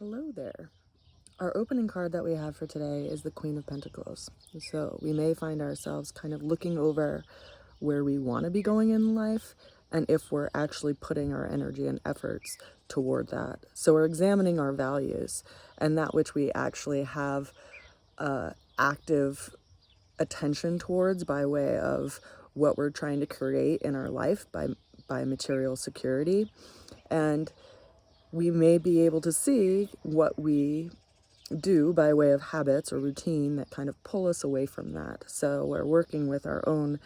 Hello there. Our opening card that we have for today is the Queen of Pentacles. So we may find ourselves kind of looking over where we want to be going in life and if we're actually putting our energy and efforts toward that. So we're examining our values and that which we actually have active attention towards by way of what we're trying to create in our life by material security. And we may be able to see what we do by way of habits or routine that kind of pull us away from that. So we're working with our own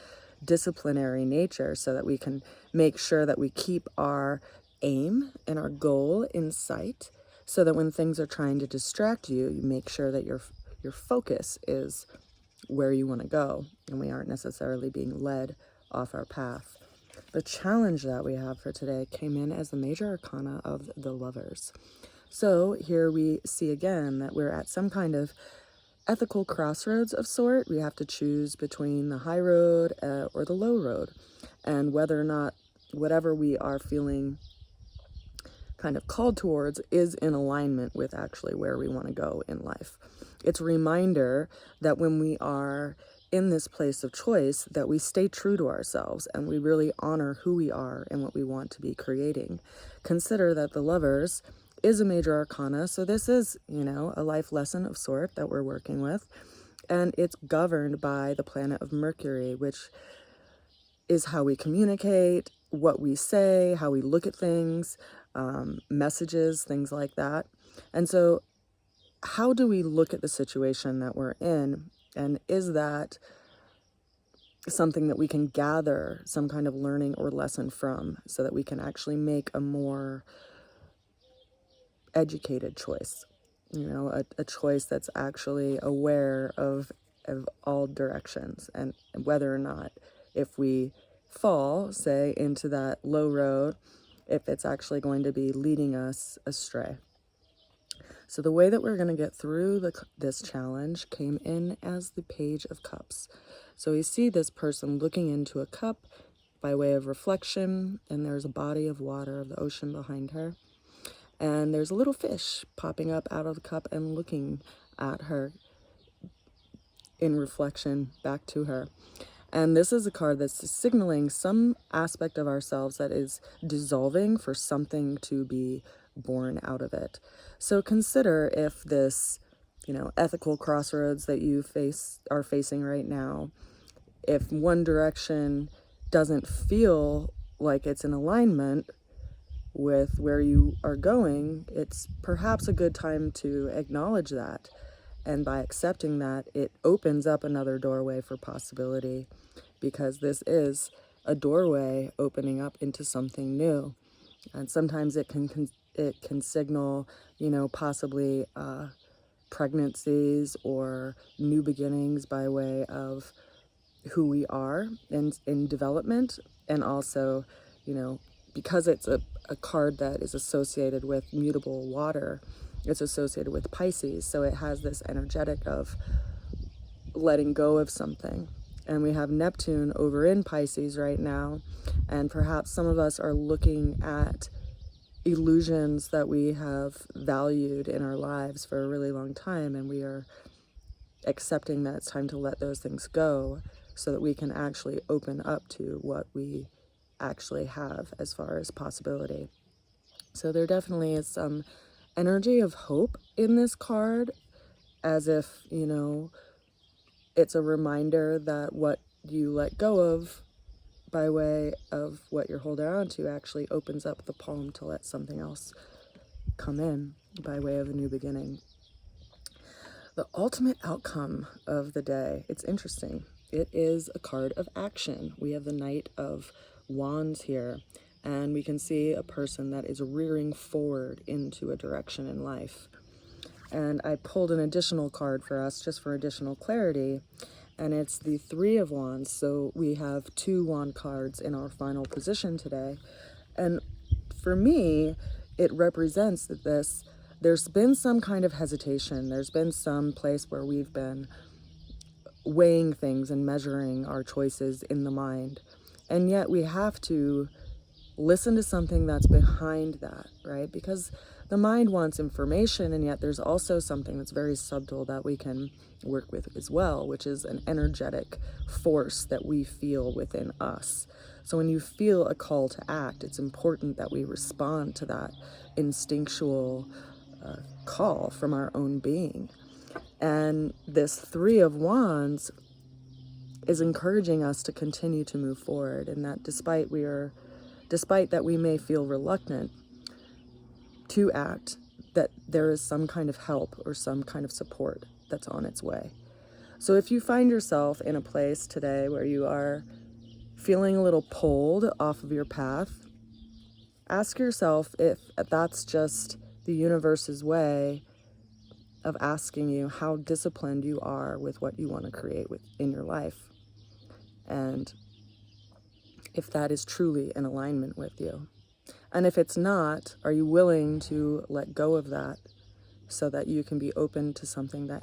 disciplinary nature so that we can make sure that we keep our aim and our goal in sight, so that when things are trying to distract you, you make sure that your focus is where you want to go and we aren't necessarily being led off our path. The challenge that we have for today came in as the major arcana of the Lovers. So here we see again that we're at some kind of ethical crossroads of sort. We have to choose between the high road or the low road, and whether or not whatever we are feeling kind of called towards is in alignment with actually where we want to go in life. It's a reminder that when we are in this place of choice, that we stay true to ourselves and we really honor who we are and what we want to be creating. Consider that the Lovers is a major arcana, so this is, a life lesson of sort that we're working with, and it's governed by the planet of Mercury, which is how we communicate, what we say, how we look at things, messages, things like that. And so how do we look at the situation that we're in? And is that something that we can gather some kind of learning or lesson from, so that we can actually make a more educated choice, a choice that's actually aware of all directions, and whether or not, if we fall, say, into that low road, if it's actually going to be leading us astray. So the way that we're going to get through this challenge came in as the Page of Cups. So we see this person looking into a cup by way of reflection, and there's a body of water of the ocean behind her. And there's a little fish popping up out of the cup and looking at her in reflection back to her. And this is a card that's signaling some aspect of ourselves that is dissolving for something to be born out of it. So consider if this, ethical crossroads that you are facing right now, if one direction doesn't feel like it's in alignment with where you are going, it's perhaps a good time to acknowledge that. And by accepting that, it opens up another doorway for possibility, because this is a doorway opening up into something new. And sometimes it can signal, possibly pregnancies or new beginnings by way of who we are in development. And also, because it's a card that is associated with mutable water, it's associated with Pisces, so it has this energetic of letting go of something. And we have Neptune over in Pisces right now, and perhaps some of us are looking at illusions that we have valued in our lives for a really long time, and we are accepting that it's time to let those things go, so that we can actually open up to what we actually have as far as possibility. So there definitely is some energy of hope in this card, as if, it's a reminder that what you let go of by way of what you're holding on to actually opens up the palm to let something else come in by way of a new beginning. The ultimate outcome of the day, it's interesting. It is a card of action. We have the Knight of Wands here, and we can see a person that is rearing forward into a direction in life. And I pulled an additional card for us just for additional clarity, and it's the Three of Wands. So we have 2 wand cards in our final position today. And for me, it represents that there's been some kind of hesitation. There's been some place where we've been weighing things and measuring our choices in the mind. And yet we have to listen to something that's behind that, right? Because the mind wants information, and yet there's also something that's very subtle that we can work with as well, which is an energetic force that we feel within us. So when you feel a call to act, it's important that we respond to that instinctual call from our own being. And this Three of Wands is encouraging us to continue to move forward, and that despite that we may feel reluctant to act, that there is some kind of help or some kind of support that's on its way. So if you find yourself in a place today where you are feeling a little pulled off of your path, ask yourself if that's just the universe's way of asking you how disciplined you are with what you want to create in your life, and if that is truly in alignment with you. And if it's not, are you willing to let go of that so that you can be open to something that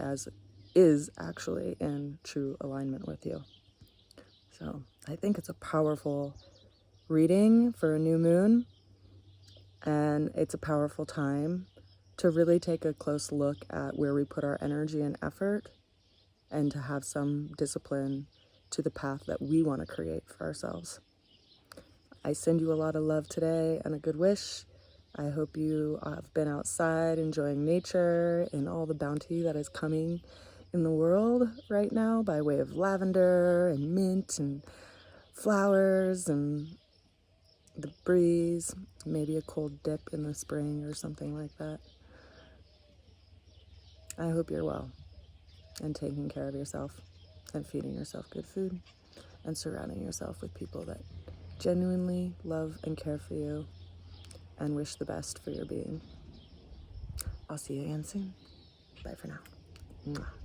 is actually in true alignment with you? So I think it's a powerful reading for a new moon, and it's a powerful time to really take a close look at where we put our energy and effort, and to have some discipline to the path that we want to create for ourselves. I send you a lot of love today and a good wish. I hope you have been outside enjoying nature and all the bounty that is coming in the world right now by way of lavender and mint and flowers and the breeze, maybe a cold dip in the spring or something like that. I hope you're well and taking care of yourself and feeding yourself good food and surrounding yourself with people that genuinely love and care for you and wish the best for your being. I'll see you again soon. Bye for now. Mwah.